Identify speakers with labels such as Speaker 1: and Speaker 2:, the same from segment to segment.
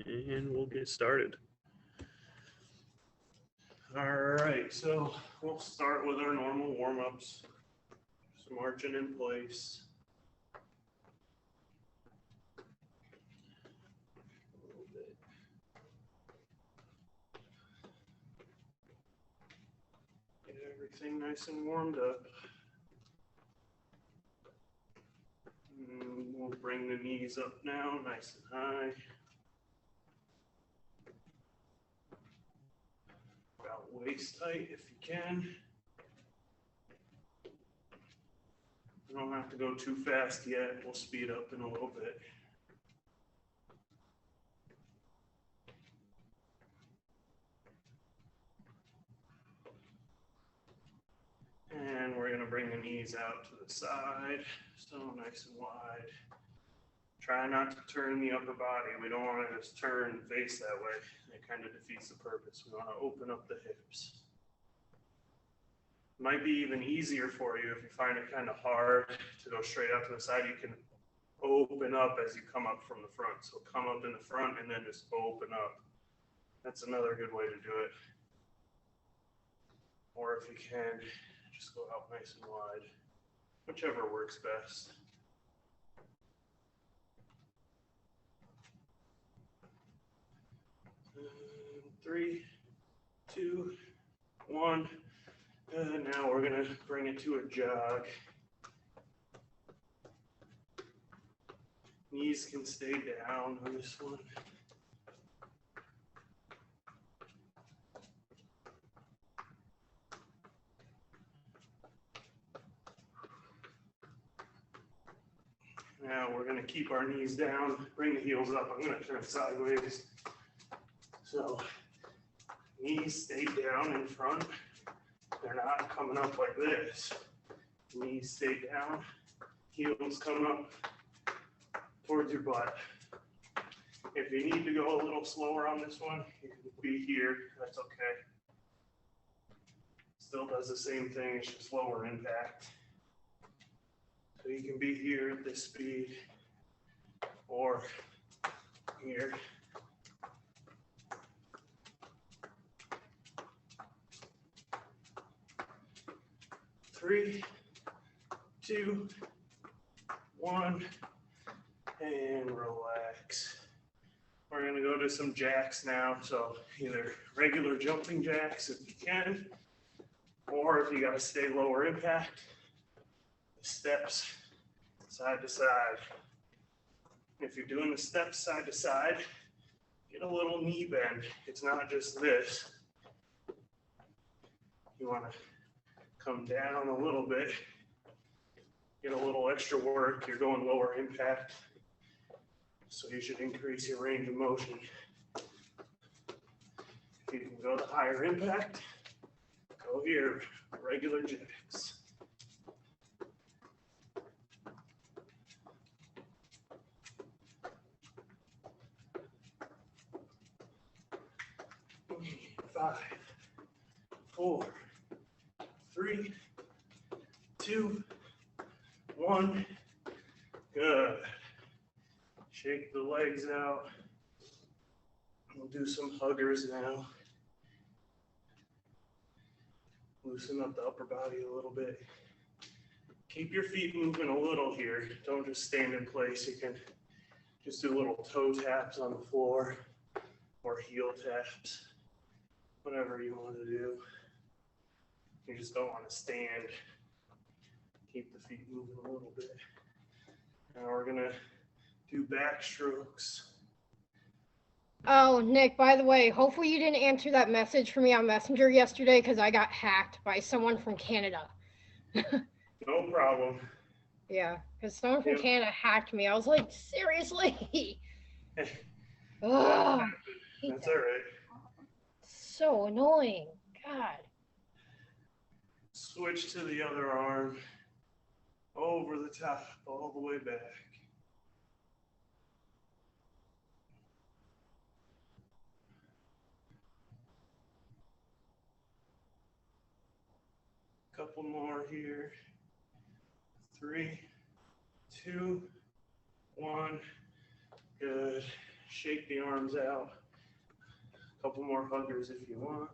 Speaker 1: And we'll get started. All right, so we'll start with our normal warm-ups. Just marching in place. A little bit. Get everything nice and warmed up. And we'll bring the knees up now, nice and high. About waist height if you can. You don't have to go too fast yet. We'll speed up in a little bit. And we're going to bring the knees out to the side, so nice and wide. Try not to turn the upper body. We don't want to just turn and face that way. It kind of defeats the purpose. We want to open up the hips. Might be even easier for you if you find it kind of hard to go straight out to the side. You can open up as you come up from the front. So come up in the front and then just open up. That's another good way to do it. Or if you can, just go out nice and wide. Whichever works best. And 3, 2, 1. And now we're going to bring it to a jog. Knees can stay down on this one. Now we're going to keep our knees down, bring the heels up. I'm going to turn sideways. So knees stay down in front. They're not coming up like this. Knees stay down, heels come up towards your butt. If you need to go a little slower on this one, you can be here, that's okay. Still does the same thing, it's just lower impact. So you can be here at this speed, or here. Three, 2, 1, and relax. We're going to go to some jacks now. So either regular jumping jacks if you can, or if you got to stay lower impact, steps side to side. If you're doing the steps side to side, get a little knee bend. It's not just this. You want to come down a little bit, get a little extra work. You're going lower impact, so you should increase your range of motion. If you can go to higher impact, go here, regular jacks. Five, 4, 3, 2, 1. Good. Shake the legs out. We'll do some huggers now. Loosen up the upper body a little bit. Keep your feet moving a little here. Don't just stand in place. You can just do little toe taps on the floor or heel taps, whatever you want to do. You just don't want to stand. Keep the feet moving a little bit. Now we're gonna do back strokes.
Speaker 2: Oh, Nick, by the way, hopefully you didn't answer that message for me on Messenger yesterday because I got hacked by someone from Canada.
Speaker 1: No problem.
Speaker 2: Yeah, because someone from Canada hacked me. I was like, seriously? Oh,
Speaker 1: That's all right.
Speaker 2: So annoying. God.
Speaker 1: Switch to the other arm. Over the top, all the way back. Couple more here. 3, 2, 1. Good. shake the arms out. A couple more huggers if you want.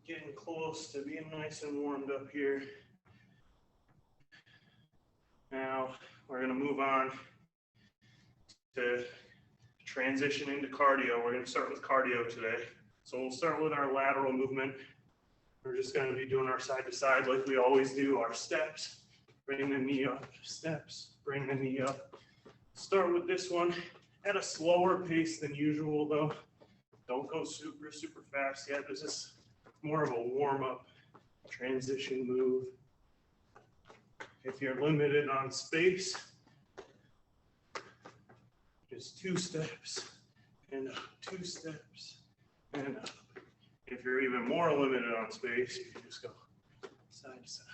Speaker 1: Getting close to being nice and warmed up here. Now we're going to move on to transition into cardio. We're going to start with cardio today. So we'll start with our lateral movement. We're just going to be doing our side to side like we always do, our steps. Bring the knee up, steps, bring the knee up. Start with this one at a slower pace than usual though. Don't go super, super fast yet. This is more of a warm-up transition move. If you're limited on space, just 2 steps and up, 2 steps and up. If you're even more limited on space, you can just go side to side.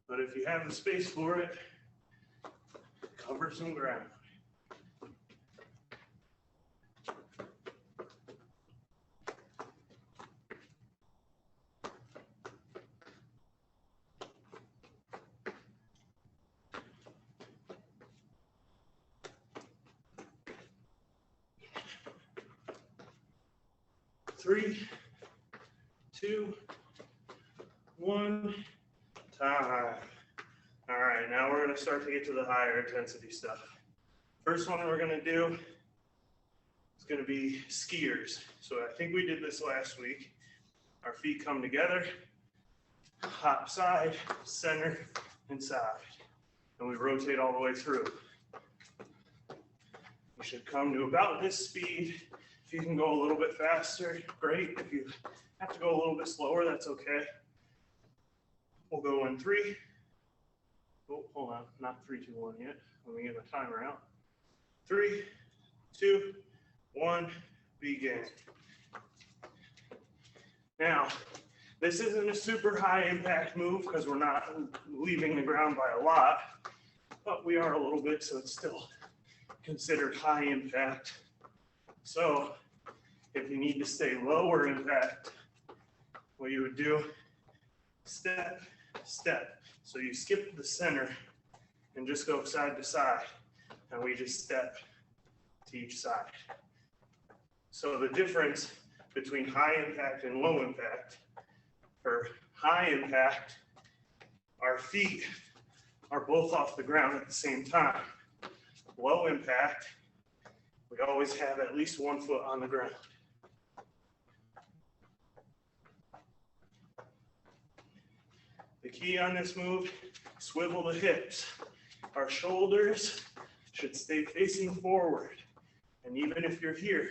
Speaker 1: But if you have the space for it, cover some ground. Three, 2, 1, time. All right, now we're going to start to get to the higher intensity stuff. First one we're going to do is going to be skiers. So I think we did this last week. Our feet come together, hop side, center, and side. And we rotate all the way through. You should come to about this speed. If you can go a little bit faster, great. If you have to go a little bit slower, that's okay. We'll go in 3. Oh, hold on, not 3, 2, 1 yet. Let me get my timer out. 3, 2, 1, begin. Now, this isn't a super high impact move because we're not leaving the ground by a lot, but we are a little bit, so it's still considered high impact. So if you need to stay lower impact, what you would do, step, step. So you skip the center and just go side to side, and we just step to each side. So the difference between high impact and low impact, for high impact, our feet are both off the ground at the same time. Low impact, we always have at least 1 foot on the ground. The key on this move, swivel the hips. Our shoulders should stay facing forward. And even if you're here,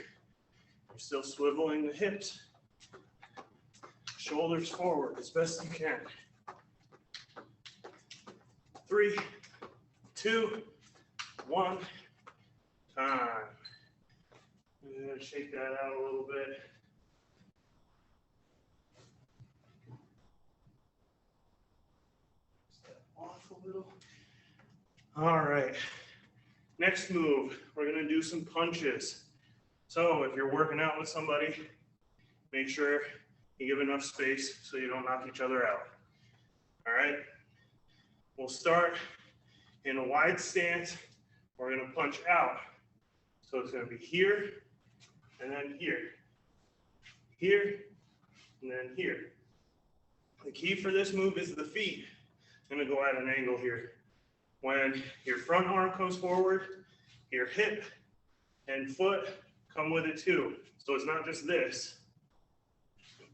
Speaker 1: you're still swiveling the hips. Shoulders forward as best you can. 3, 2, 1, time. I'm going to shake that out a little bit. Step off a little. All right. Next move, we're going to do some punches. So if you're working out with somebody, make sure you give enough space so you don't knock each other out. All right. We'll start in a wide stance. We're going to punch out. So it's going to be here, and then here, here, and then here. The key for this move is the feet. I'm going to go at an angle here. When your front arm comes forward, your hip and foot come with it too. So it's not just this.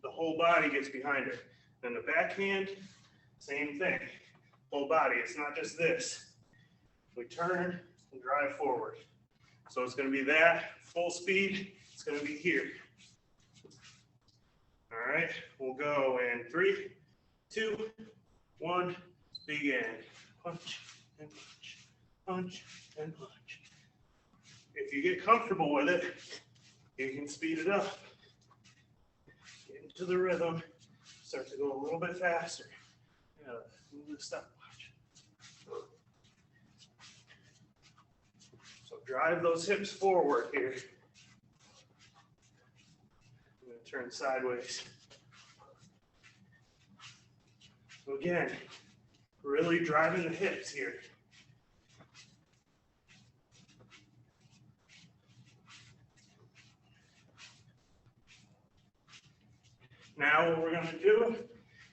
Speaker 1: The whole body gets behind it. Then the backhand, same thing. Whole body, it's not just this. We turn and drive forward. So it's going to be that, full speed, it's going to be here. All right, we'll go in 3, 2, 1, begin. Punch and punch, punch and punch. If you get comfortable with it, you can speed it up. Get into the rhythm, start to go a little bit faster. Move the stopwatch. So drive those hips forward here. I'm going to turn sideways. So again, Really driving the hips here. Now what we're going to do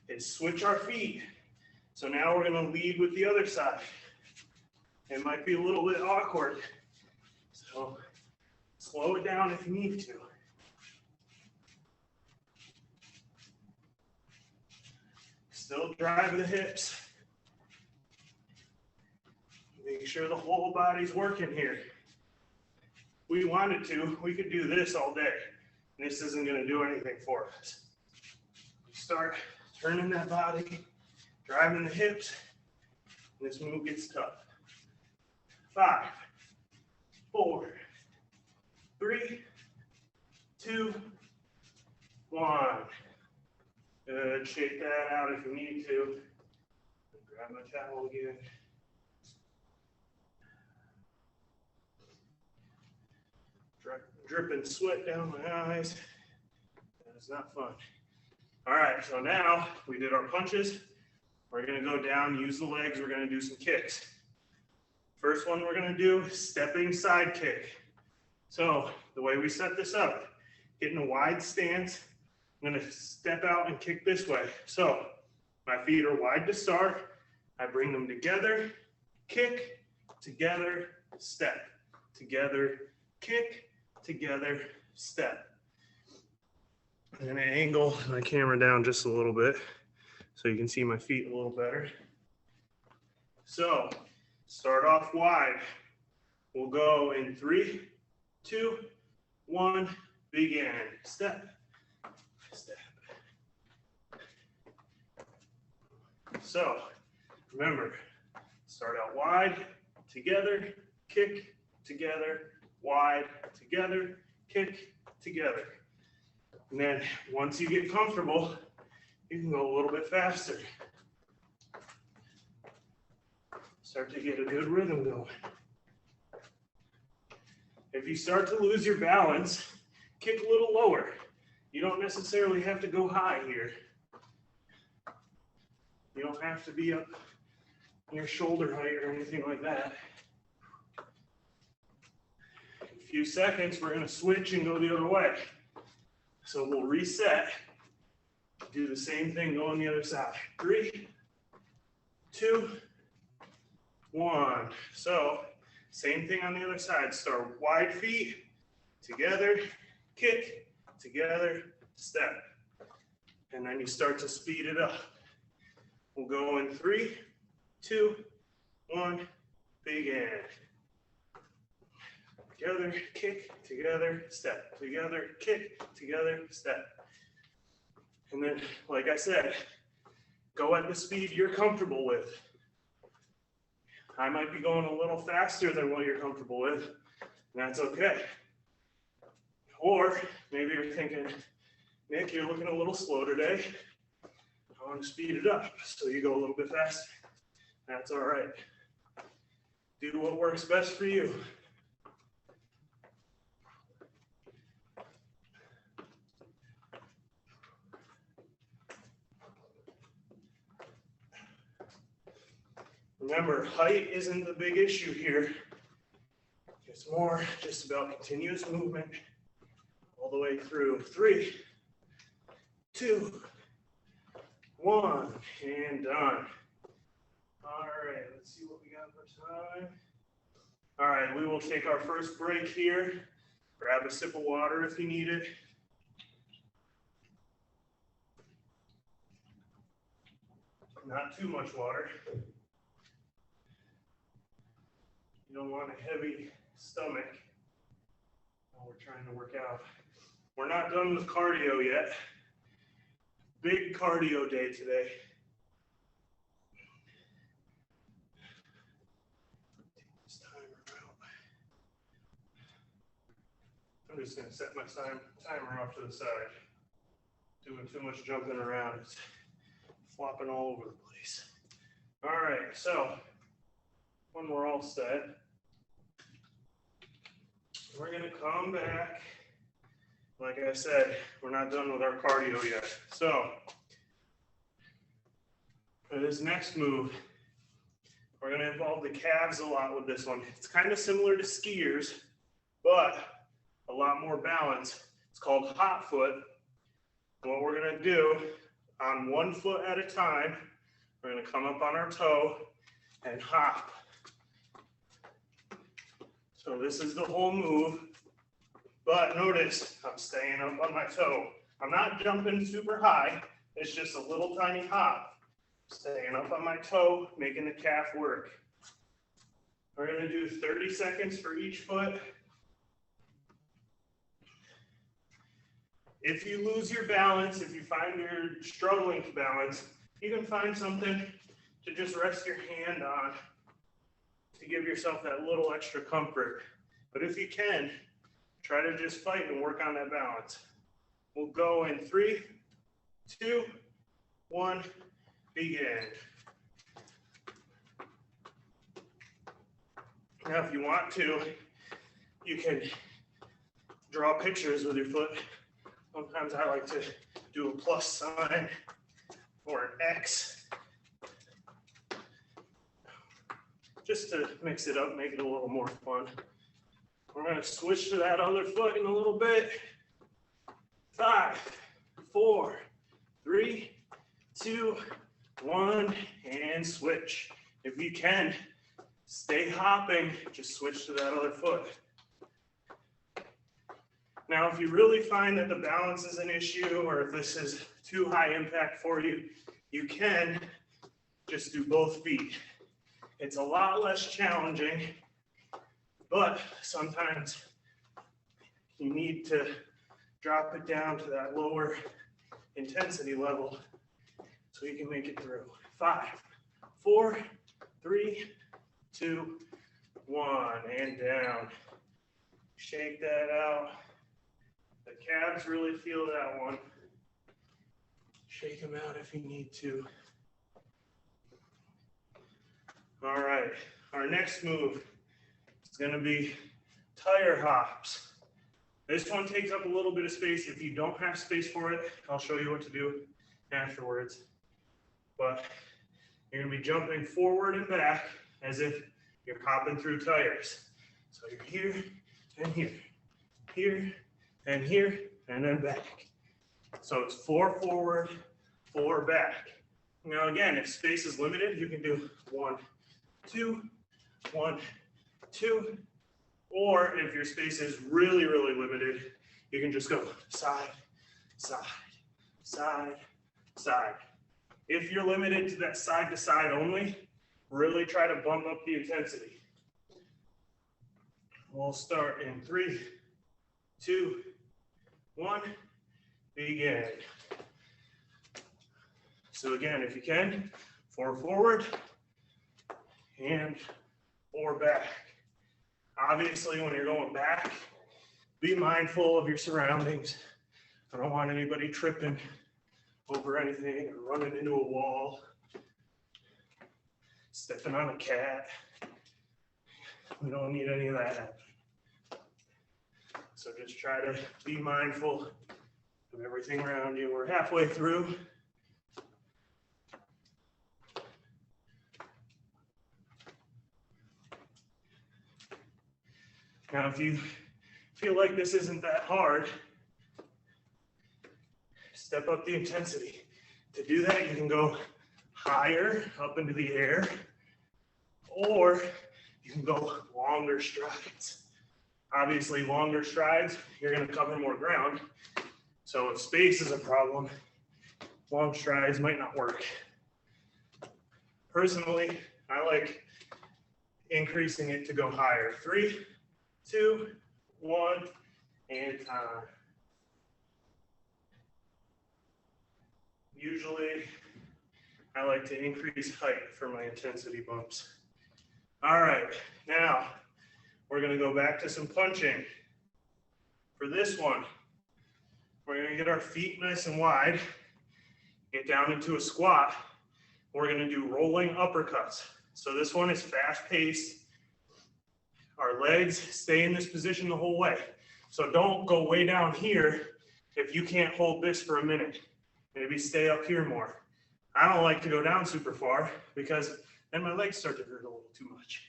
Speaker 1: is switch our feet. So now we're going to lead with the other side. It might be a little bit awkward, so slow it down if you need to. Still drive the hips. Make sure the whole body's working here. If we wanted to, we could do this all day. This isn't going to do anything for us. Start turning that body, driving the hips, and this move gets tough. 5, 4, 3, 2, 1. Good. Shake that out if you need to. Grab my towel again. Dripping sweat down my eyes. That is not fun. All right, so now we did our punches. We're going to go down, use the legs. We're going to do some kicks. First one we're going to do is stepping side kick. So the way we set this up, get in a wide stance. I'm going to step out and kick this way. So my feet are wide to start. I bring them together, kick, together, step, together, kick, together, step. I'm going to angle my camera down just a little bit so you can see my feet a little better. So start off wide. We'll go in 3, 2, 1, begin. Step, step. So remember, start out wide, together, kick, together, wide, together, kick, together. And then once you get comfortable, you can go a little bit faster. Start to get a good rhythm going. If you start to lose your balance, kick a little lower. You don't necessarily have to go high here. You don't have to be up near shoulder height or anything like that. In a few seconds, we're going to switch and go the other way. So we'll reset, do the same thing, go on the other side. 3, 2, 1. So same thing on the other side. Start wide feet, together, kick, together, step. And then you start to speed it up. We'll go in 3, 2, 1, begin. Together, kick, together, step. Together, kick, together, step. And then, like I said, go at the speed you're comfortable with. I might be going a little faster than what you're comfortable with, and that's okay. Or maybe you're thinking, Nick, you're looking a little slow today. I want to speed it up, so you go a little bit faster. That's all right. Do what works best for you. Remember, height isn't the big issue here. It's more just about continuous movement all the way through. 3, 2, 1, and done. All right, let's see what we got for time. All right, we will take our first break here. Grab a sip of water if you need it. Not too much water. You don't want a heavy stomach while we're trying to work out. We're not done with cardio yet. Big cardio day today. Take this timer out. I'm just going to set my timer off to the side. Doing too much jumping around. It's flopping all over the place. All right, so when we're all set, we're going to come back. Like I said, we're not done with our cardio yet. So for this next move, We're going to involve the calves a lot with this one. It's kind of similar to skiers, but a lot more balance. It's called hot foot. What we're going to do on 1 foot at a time, we're going to come up on our toe and hop. So this is the whole move, but notice I'm staying up on my toe. I'm not jumping super high. It's just a little tiny hop. Staying up on my toe, making the calf work. We're going to do 30 seconds for each foot. If you lose your balance, if you find you're struggling to balance, you can find something to just rest your hand on to give yourself that little extra comfort. But if you can, try to just fight and work on that balance. We'll go in 3, 2, 1, begin. Now, if you want to, you can draw pictures with your foot. Sometimes I like to do a plus sign or an X, just to mix it up, make it a little more fun. We're going to switch to that other foot in a little bit. 5, 4, 3, 2, 1, and switch. If you can, stay hopping, just switch to that other foot. Now, if you really find that the balance is an issue, or if this is too high impact for you, you can just do both feet. It's a lot less challenging, but sometimes you need to drop it down to that lower intensity level so you can make it through. 5, 4, 3, 2, 1, and down. Shake that out. The calves really feel that one. Shake them out if you need to. All right, our next move is going to be tire hops. This one takes up a little bit of space. If you don't have space for it, I'll show you what to do afterwards. But you're going to be jumping forward and back as if you're hopping through tires. So you're here and here, here and here, and then back. So it's 4 forward, 4 back. Now again, if space is limited, you can do 1, 2, 1, 2, or if your space is really, really limited, you can just go side, side, side, side. If you're limited to that side to side only, really try to bump up the intensity. We'll start in 3, 2, 1, begin. So again, if you can, 4 forward and 4 back. Obviously, when you're going back, be mindful of your surroundings. I don't want anybody tripping over anything or running into a wall, stepping on a cat. We don't need any of that happening. So just try to be mindful of everything around you. We're halfway through. Now, if you feel like this isn't that hard, step up the intensity. To do that, you can go higher up into the air, or you can go longer strides. Obviously, longer strides, you're going to cover more ground. So if space is a problem, long strides might not work. Personally, I like increasing it to go higher. 3, 2, 1, and time. Usually, I like to increase height for my intensity bumps. All right, now we're going to go back to some punching. For this one, we're going to get our feet nice and wide, get down into a squat. We're going to do rolling uppercuts. So this one is fast-paced. Our legs stay in this position the whole way. So don't go way down here if you can't hold this for a minute. Maybe stay up here more. I don't like to go down super far because and my legs start to hurt a little too much.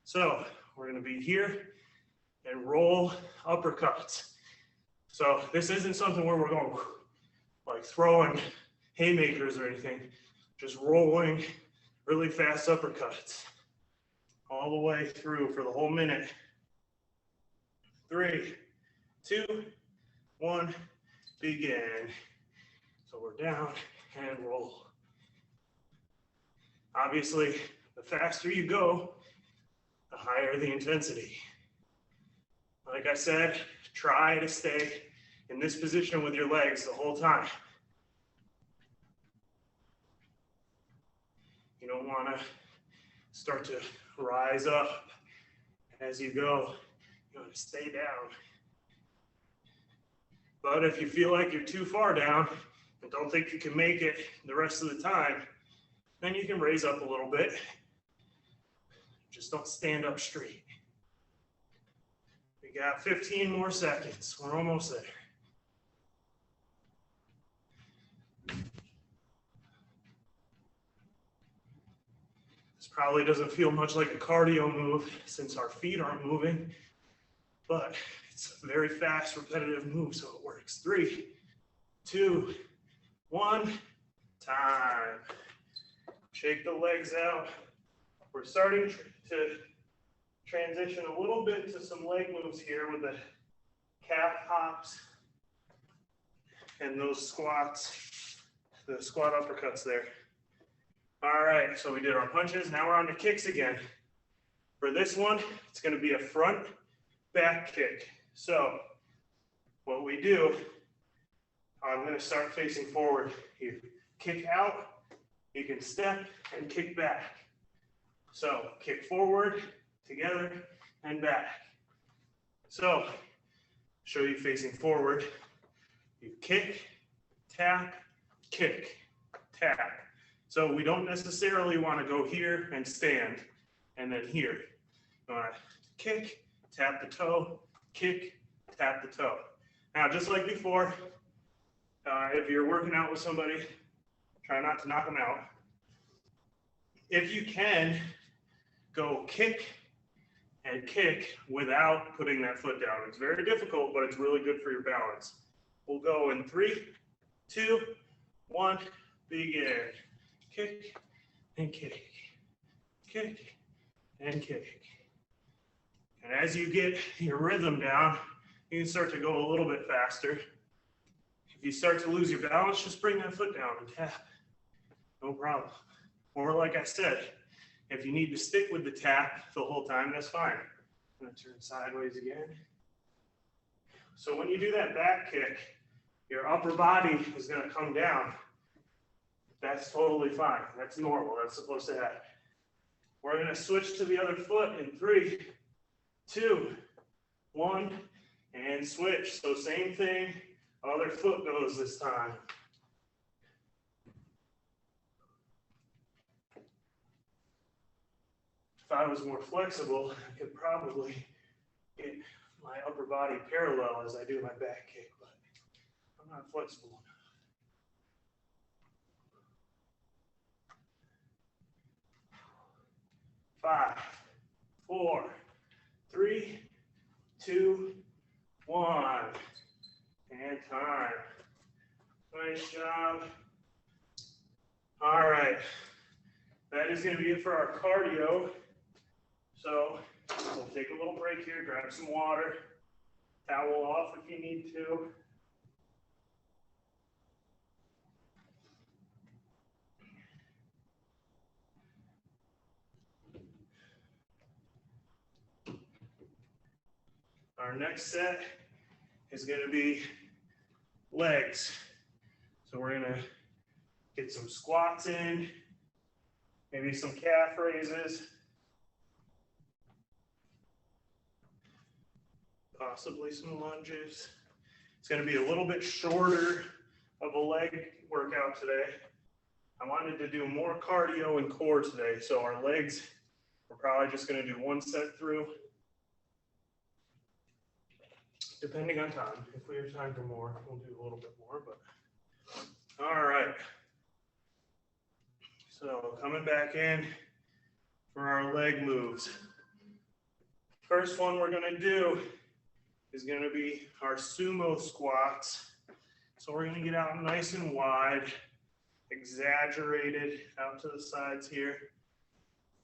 Speaker 1: So we're gonna be here and roll uppercuts. So this isn't something where we're going like throwing haymakers or anything, just rolling really fast uppercuts all the way through for the whole minute. 3, 2, 1, begin. So we're down and roll. Obviously, the faster you go, the higher the intensity. Like I said, try to stay in this position with your legs the whole time. You don't want to start to rise up as you go. You want to stay down. But if you feel like you're too far down and don't think you can make it the rest of the time, then you can raise up a little bit. Just don't stand up straight. We got 15 more seconds. We're almost there. This probably doesn't feel much like a cardio move since our feet aren't moving, but it's a very fast, repetitive move, so it works. 3, 2, 1, time. Shake the legs out. We're starting to transition a little bit to some leg moves here with the calf hops and those squats, the squat uppercuts there. All right, so we did our punches. Now we're on to kicks again. For this one, it's going to be a front back kick. So what we do, I'm going to start facing forward. You kick out, you can step and kick back. So kick forward, together, and back. So show you facing forward. You kick, tap, kick, tap. So we don't necessarily want to go here and stand and then here. You want to kick, tap the toe, kick, tap the toe. Now, just like before, if you're working out with somebody, try not to knock them out. If you can, go kick and kick without putting that foot down. It's very difficult, but it's really good for your balance. We'll go in 3, 2, 1, begin. Kick and kick, kick and kick. And as you get your rhythm down, you can start to go a little bit faster. If you start to lose your balance, just bring that foot down and tap. No problem. Or like I said, if you need to stick with the tap the whole time, that's fine. I'm going to turn sideways again. So when you do that back kick, your upper body is going to come down. That's totally fine. That's normal. That's supposed to happen. We're going to switch to the other foot in 3, 2, 1, and switch. So same thing, other foot goes this time. If I was more flexible, I could probably get my upper body parallel as I do my back kick, but I'm not flexible enough. 5, 4, 3, 2, 1, and time. Nice job. All right, that is going to be it for our cardio. So we'll take a little break here, grab some water, towel off if you need to. Our next set is going to be legs. So we're going to get some squats in, maybe some calf raises, possibly some lunges. It's going to be a little bit shorter of a leg workout today. I wanted to do more cardio and core today, so our legs, we're probably just going to do one set through. Depending on time. If we have time for more, we'll do a little bit more, but all right. So coming back in, for our leg moves. First one we're gonna do is gonna be our sumo squats. So we're gonna get out nice and wide, exaggerated out to the sides here.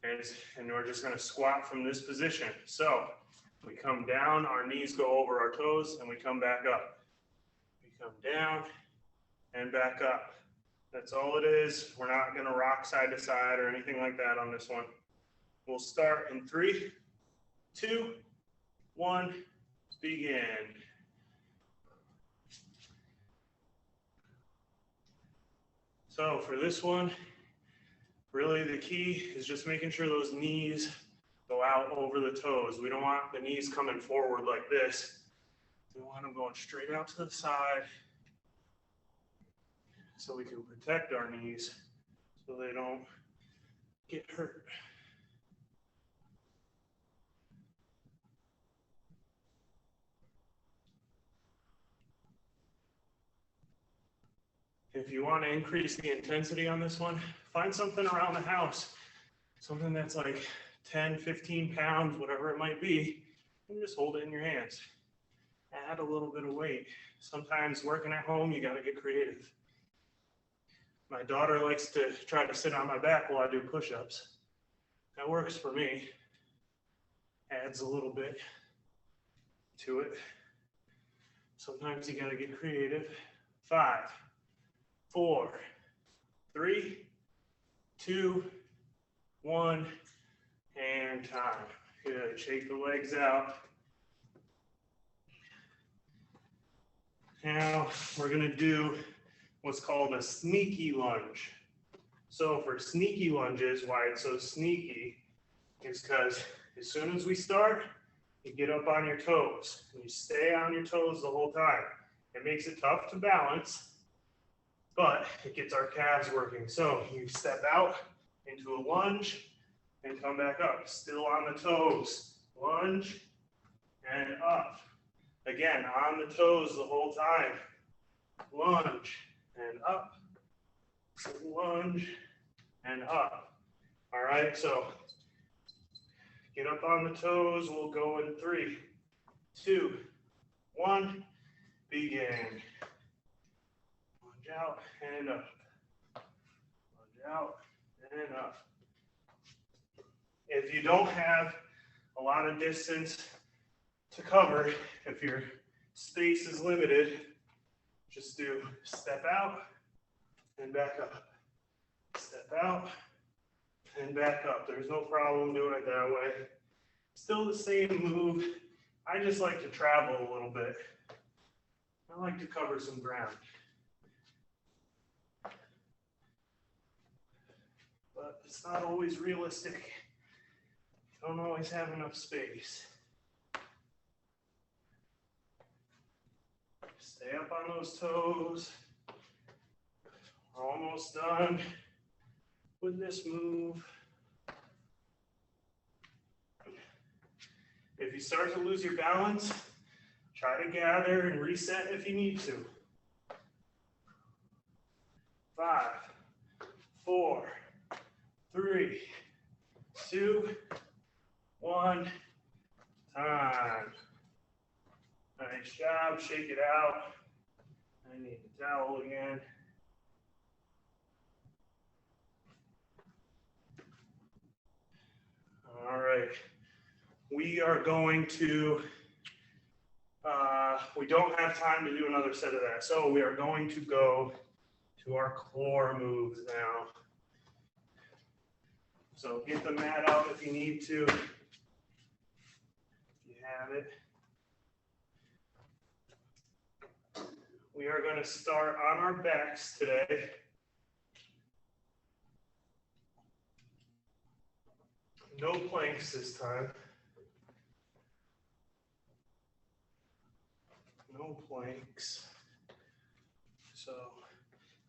Speaker 1: And we're just gonna squat from this position. So we come down, our knees go over our toes, and we come back up. We come down and back up. That's all it is. We're not gonna rock side to side or anything like that on this one. We'll start in 3, 2, 1, begin. So for this one, really the key is just making sure those knees go out over the toes. We don't want the knees coming forward like this. We want them going straight out to the side so we can protect our knees so they don't get hurt. If you want to increase the intensity on this one, find something around the house, something that's like 10, 15 pounds, whatever it might be, and just hold it in your hands. Add a little bit of weight. Sometimes working at home, you got to get creative. My daughter likes to try to sit on my back while I do push-ups. That works for me. Adds a little bit to it. Sometimes you got to get creative. 5, 4, 3, 2, 1, and time. Good. Shake the legs out. Now we're going to do what's called a sneaky lunge. So for sneaky lunges, why it's so sneaky is because as soon as we start, you get up on your toes and you stay on your toes the whole time. It makes it tough to balance, but it gets our calves working. So you step out into a lunge and come back up, still on the toes. Lunge and up. Again, on the toes the whole time. Lunge and up. Lunge and up. All right, so get up on the toes. We'll go in 3, 2, 1, begin. Lunge out and up. Lunge out and up. If you don't have a lot of distance to cover, if your space is limited, just do step out and back up. Step out and back up. There's no problem doing it that way. Still the same move. I just like to travel a little bit. I like to cover some ground. But it's not always realistic. You don't always have enough space. Stay up on those toes. We're almost done with this move. If you start to lose your balance, try to gather and reset if you need to. 5, 4, 3, 2, 1, time. Nice job, shake it out. I need the towel again. All right, we are going to, we don't have time to do another set of that. So we are going to go to our core moves now. So get the mat out if you need to, if you have it. We are going to start on our backs today. No planks this time. No planks. So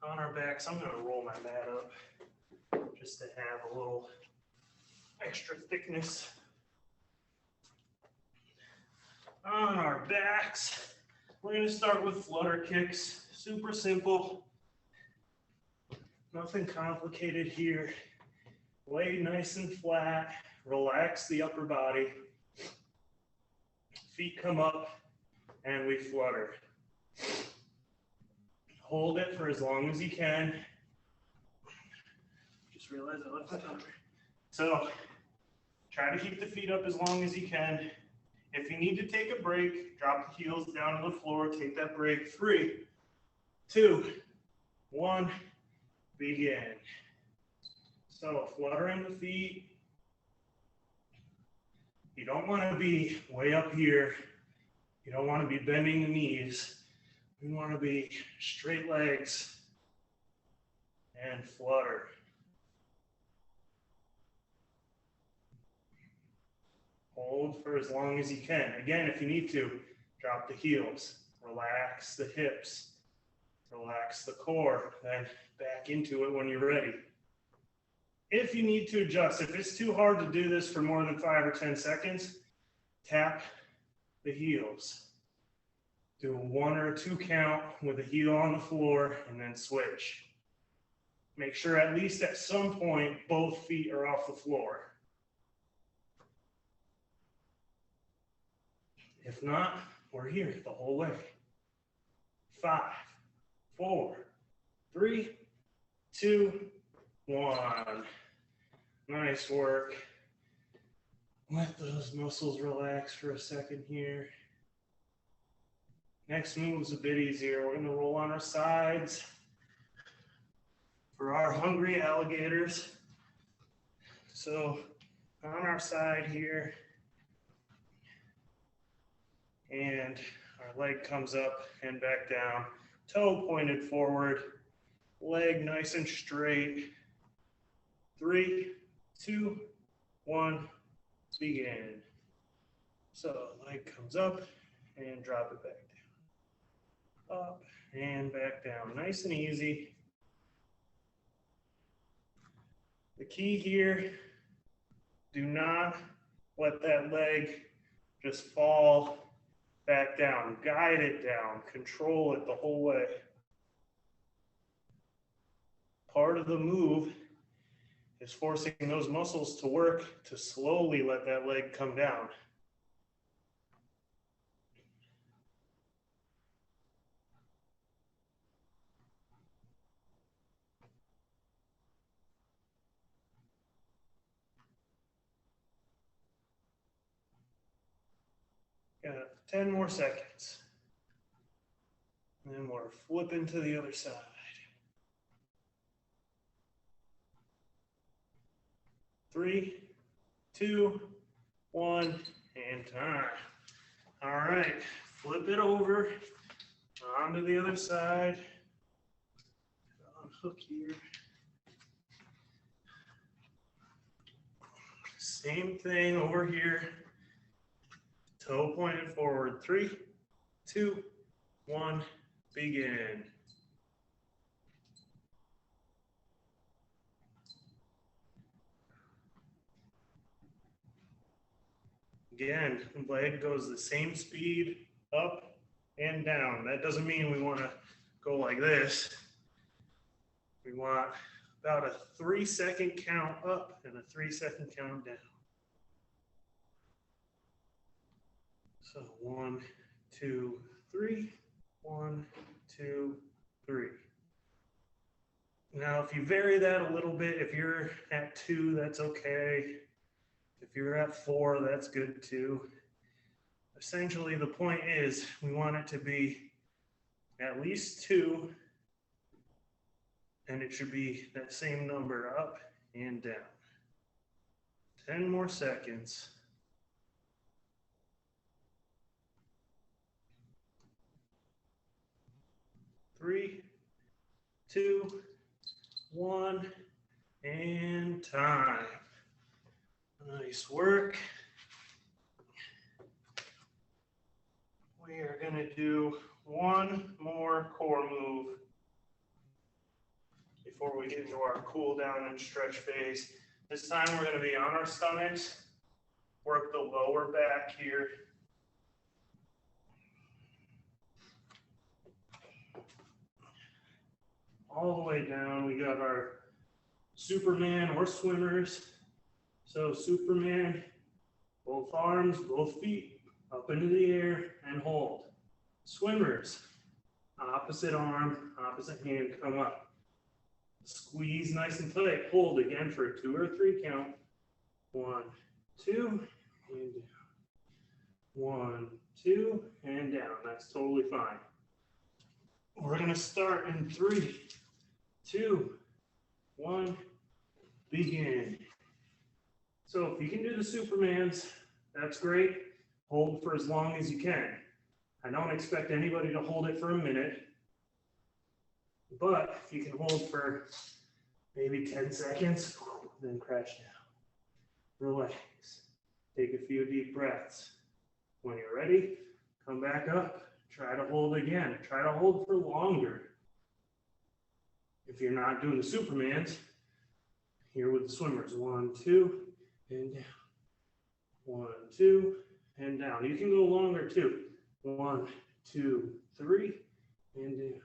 Speaker 1: on our backs, I'm going to roll my mat up just to have a little extra thickness. On our backs, we're going to start with flutter kicks. Super simple. Nothing complicated here. Lay nice and flat, relax the upper body. Feet come up and we flutter. Hold it for as long as you can. Just realized I left that number. So try to keep the feet up as long as you can. If you need to take a break, drop the heels down to the floor, take that break. 3, 2, 1, begin. So fluttering the feet. You don't want to be way up here. You don't want to be bending the knees. You want to be straight legs and flutter. Hold for as long as you can. Again, if you need to, drop the heels, relax the hips, relax the core, then back into it when you're ready. If you need to adjust, if it's too hard to do this for more than 5 or 10 seconds, tap the heels. Do a 1 or 2 count with the heel on the floor and then switch. Make sure at least at some point both feet are off the floor. If not, we're here the whole way. 5, 4, 3, 2, 1. Nice work. Let those muscles relax for a second here. Next move's a bit easier. We're going to roll on our sides for our hungry alligators. So on our side here, and our leg comes up and back down, toe pointed forward, leg nice and straight. 3, 2, 1, begin. So leg comes up and drop it back down. Up and back down. Nice and easy. The key here, do not let that leg just fall back down. Guide it down. Control it the whole way. Part of the move is forcing those muscles to work to slowly let that leg come down. Got 10 more seconds. And then we're flipping to the other side. 3, 2, 1, and time. All right, flip it over onto the other side. Unhook here. Same thing over here. Toe pointed forward. 3, 2, 1, begin. Again, leg goes the same speed up and down. That doesn't mean we want to go like this. We want about a 3-second count up and a 3-second count down. So 1, 2, 3, 1, 2, 3. Now, if you vary that a little bit, if you're at 2, that's okay. If you're at 4, that's good too. Essentially, the point is we want it to be at least 2, and it should be that same number up and down. 10 more seconds. 3, 2, 1, and time. Nice work. We are going to do one more core move before we get into our cool down and stretch phase. This time we're going to be on our stomachs, work the lower back here. All the way down, we got our Superman or swimmers. So Superman, both arms, both feet up into the air and hold. Swimmers, opposite arm, opposite hand, come up. Squeeze nice and tight. Hold again for a 2 or 3 count. 1, 2, and down. 1, 2, and down. That's totally fine. We're going to start in 3, 2, 1, begin. So if you can do the Supermans, that's great. Hold for as long as you can. I don't expect anybody to hold it for a minute, but if you can hold for maybe 10 seconds, then crash down. Relax. Take a few deep breaths. When you're ready, come back up. Try to hold again. Try to hold for longer. If you're not doing the Supermans, here with the swimmers. 1, 2, and down. 1, 2, and down. You can go longer too. 1, 2, 3, and down.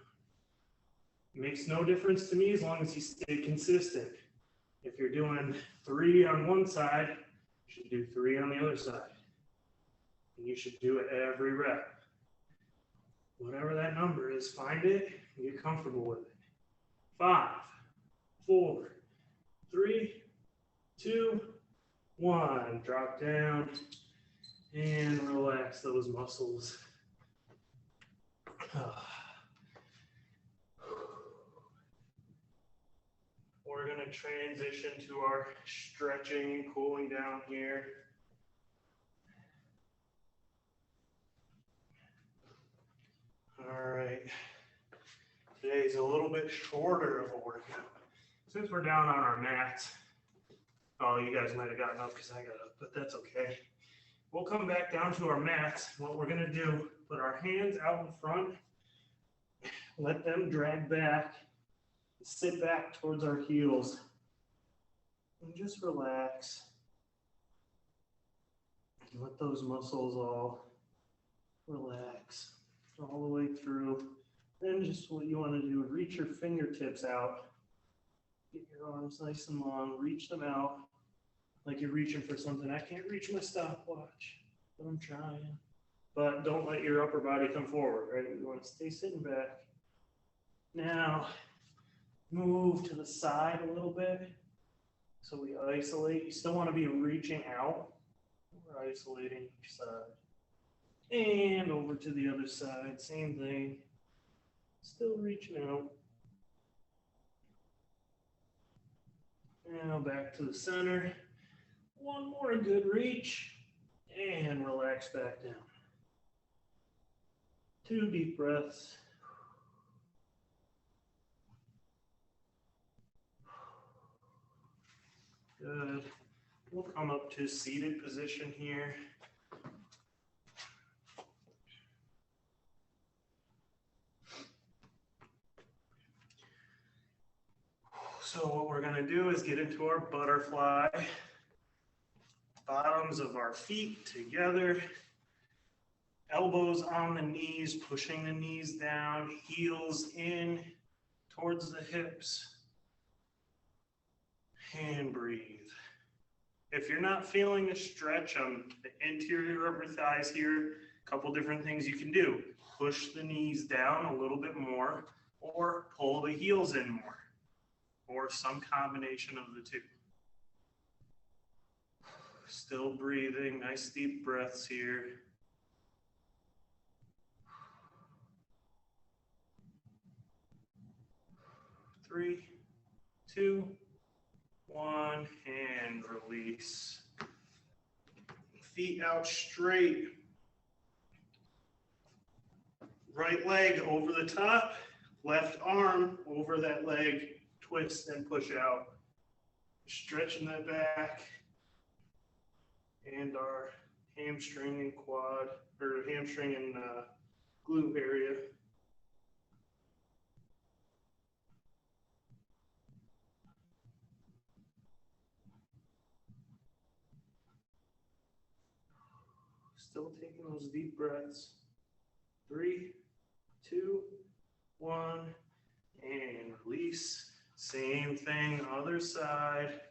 Speaker 1: It makes no difference to me as long as you stay consistent. If you're doing 3 on one side, you should do 3 on the other side. And you should do it every rep. Whatever that number is, find it and get comfortable with it. 5, 4, 3, 2, 1. Drop down and relax those muscles. We're going to transition to our stretching and cooling down here. All right. Today's a little bit shorter of a workout. Since we're down on our mats, oh, you guys might have gotten up because I got up, but that's okay. We'll come back down to our mats. What we're going to do, put our hands out in front, let them drag back, sit back towards our heels, and just relax. And let those muscles all relax all the way through. Then just what you want to do, reach your fingertips out. Get your arms nice and long, reach them out like you're reaching for something. I can't reach my stopwatch, but I'm trying. But don't let your upper body come forward, right? You want to stay sitting back. Now, move to the side a little bit. So we isolate. You still want to be reaching out. We're isolating each side. And over to the other side, same thing. Still reaching out. Now back to the center. One more good reach. And relax back down. 2 deep breaths. Good. We'll come up to seated position here. So what we're going to do is get into our butterfly. Bottoms of our feet together. Elbows on the knees, pushing the knees down, heels in towards the hips. And breathe. If you're not feeling a stretch on the interior of your thighs here, a couple different things you can do. Push the knees down a little bit more, or pull the heels in more, or some combination of the two. Still breathing, nice deep breaths here. Three, 2, 1, and release. Feet out straight. Right leg over the top, left arm over that leg, twist and push out. Stretching that back. And our hamstring and quad, or hamstring and glute area. Still taking those deep breaths. 3, 2, 1, and release. Same thing, other side.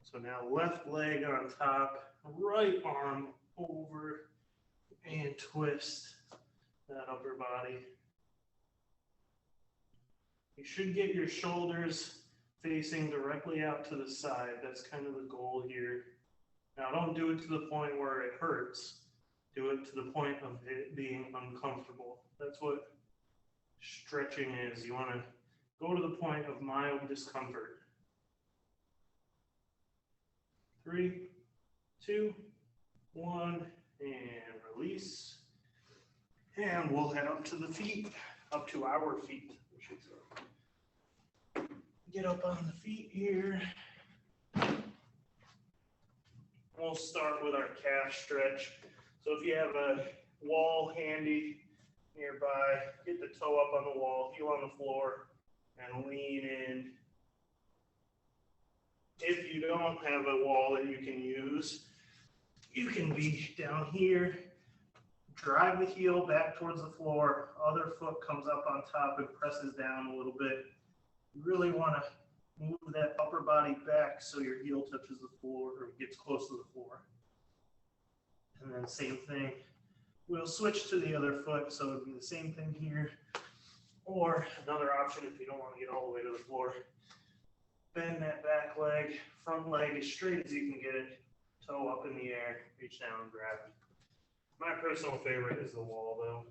Speaker 1: So now left leg on top, right arm over and twist that upper body. You should get your shoulders facing directly out to the side. That's kind of the goal here. Now don't do it to the point where it hurts. Do it to the point of it being uncomfortable. That's what stretching is. You want to go to the point of mild discomfort. 3, 2, 1, and release. And we'll head up to the feet, up to our feet, I should say. Get up on the feet here. We'll start with our calf stretch. So if you have a wall handy nearby, get the toe up on the wall, heel on the floor, and lean in. If you don't have a wall that you can use, you can be down here, drive the heel back towards the floor, other foot comes up on top and presses down a little bit. You really want to move that upper body back so your heel touches the floor or gets close to the floor. And then same thing, we'll switch to the other foot, so it'll be the same thing here. Or another option if you don't want to get all the way to the floor, bend that back leg, front leg as straight as you can get it, toe up in the air, reach down and grab it. My personal favorite is the wall though.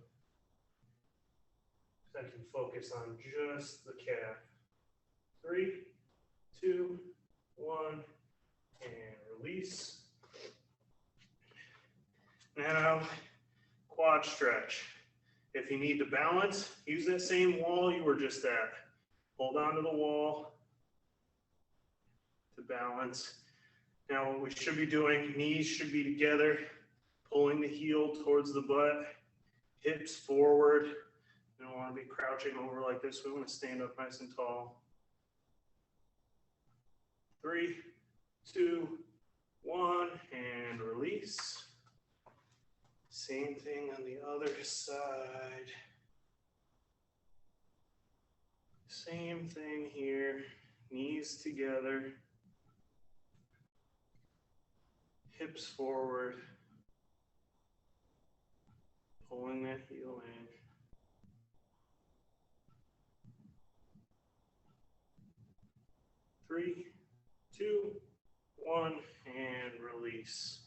Speaker 1: I can focus on just the calf. 3, 2, 1, and release. Now, quad stretch. If you need to balance, use that same wall you were just at. Hold on to the wall to balance. Now what we should be doing, knees should be together, pulling the heel towards the butt, hips forward. We don't want to be crouching over like this. We want to stand up nice and tall. 3, 2, 1, and release. Same thing on the other side. Same thing here, knees together, hips forward, pulling that heel in. 3, 2, 1, and release.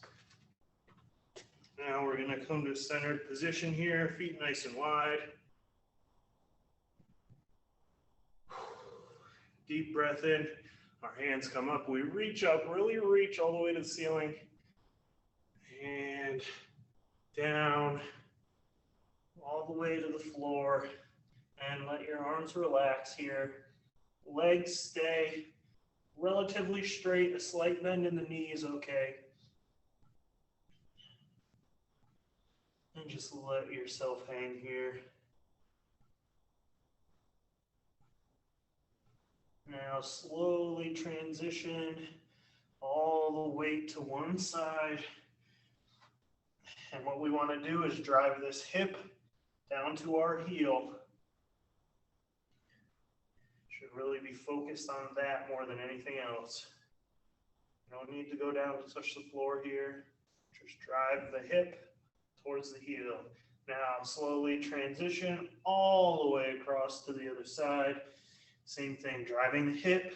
Speaker 1: Now we're going to come to centered position here, feet nice and wide. Deep breath in, our hands come up, we reach up, really reach all the way to the ceiling, and down, all the way to the floor, and let your arms relax here. Legs stay relatively straight, a slight bend in the knee is okay. And just let yourself hang here. Now slowly transition all the weight to one side. And what we want to do is drive this hip down to our heel. Should really be focused on that more than anything else. You don't need to go down to touch the floor here. Just drive the hip towards the heel. Now slowly transition all the way across to the other side. Same thing, driving the hip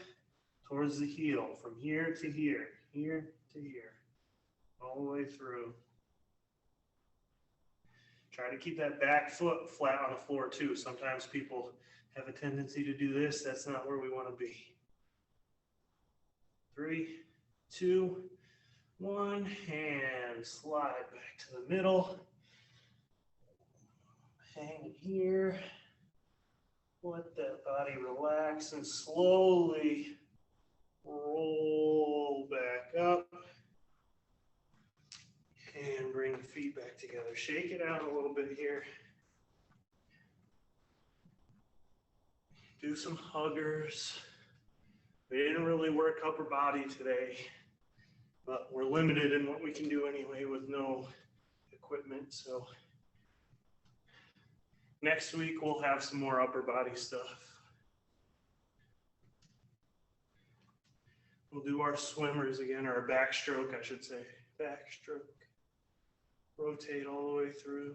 Speaker 1: towards the heel from here to here, here to here, all the way through. Try to keep that back foot flat on the floor too. Sometimes people have a tendency to do this. That's not where we want to be. 3, 2, 1, and slide back to the middle. Hang it here. Let that body relax and slowly roll back up. And bring the feet back together. Shake it out a little bit here. Do some huggers. We didn't really work upper body today, but we're limited in what we can do anyway with no equipment. So next week we'll have some more upper body stuff. We'll do our swimmers again, or a backstroke, I should say. Backstroke. Rotate all the way through.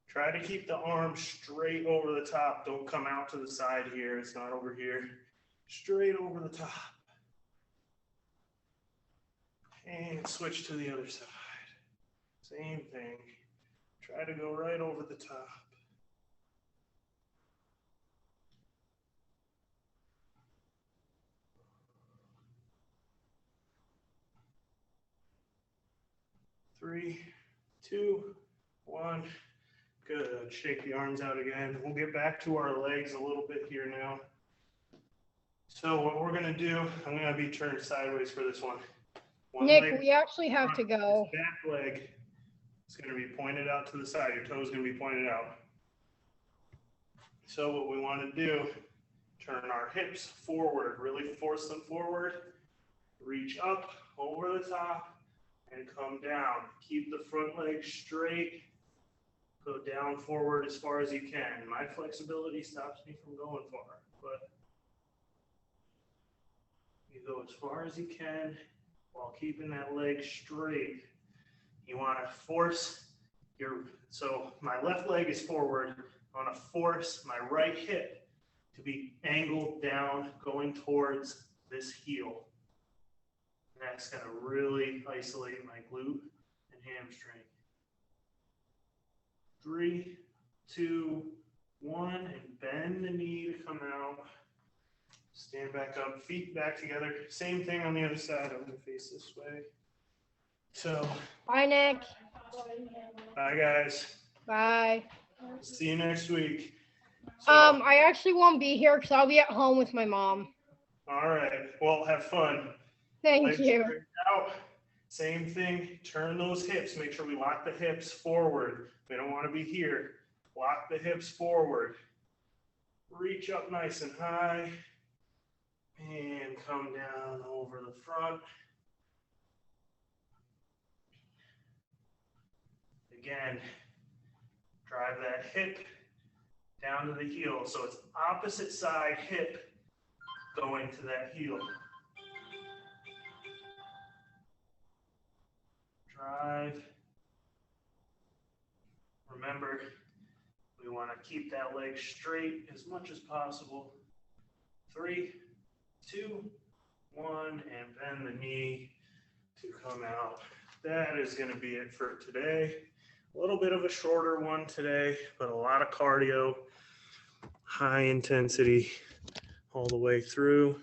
Speaker 1: Try to keep the arm straight over the top. Don't come out to the side here. It's not over here. Straight over the top. And switch to the other side. Same thing. Try to go right over the top. Three, two, one. Good. Shake the arms out again. We'll get back to our legs a little bit here now. So what we're going to do, I'm going to be turned sideways for this one.
Speaker 2: Nick, we actually have to go.
Speaker 1: Back leg is going to be pointed out to the side. Your toe is going to be pointed out. So what we want to do, turn our hips forward, really force them forward, reach up over the top and come down. Keep the front leg straight, go down forward as far as you can. My flexibility stops me from going far, but you go as far as you can while keeping that leg straight. You want to force so my left leg is forward. I want to force my right hip to be angled down, going towards this heel. And that's going to really isolate my glute and hamstring. 3, 2, 1, and bend the knee to come out. Stand back up, feet back together. Same thing on the other side. I'm going to face this way. So.
Speaker 2: Bye, Nick.
Speaker 1: Bye, guys.
Speaker 2: Bye.
Speaker 1: See you next week. So,
Speaker 2: I actually won't be here because I'll be at home with my mom.
Speaker 1: All right. Well, have fun.
Speaker 2: Thank
Speaker 1: Legs
Speaker 2: you.
Speaker 1: straight out. Same thing. Turn those hips. Make sure we lock the hips forward. We don't want to be here. Lock the hips forward. Reach up nice and high. And come down over the front. Again, drive that hip down to the heel. So it's opposite side hip going to that heel. Drive. Remember, we want to keep that leg straight as much as possible. 3, 2, 1, and bend the knee to come out. That is going to be it for today. A little bit of a shorter one today, but a lot of cardio, high intensity all the way through.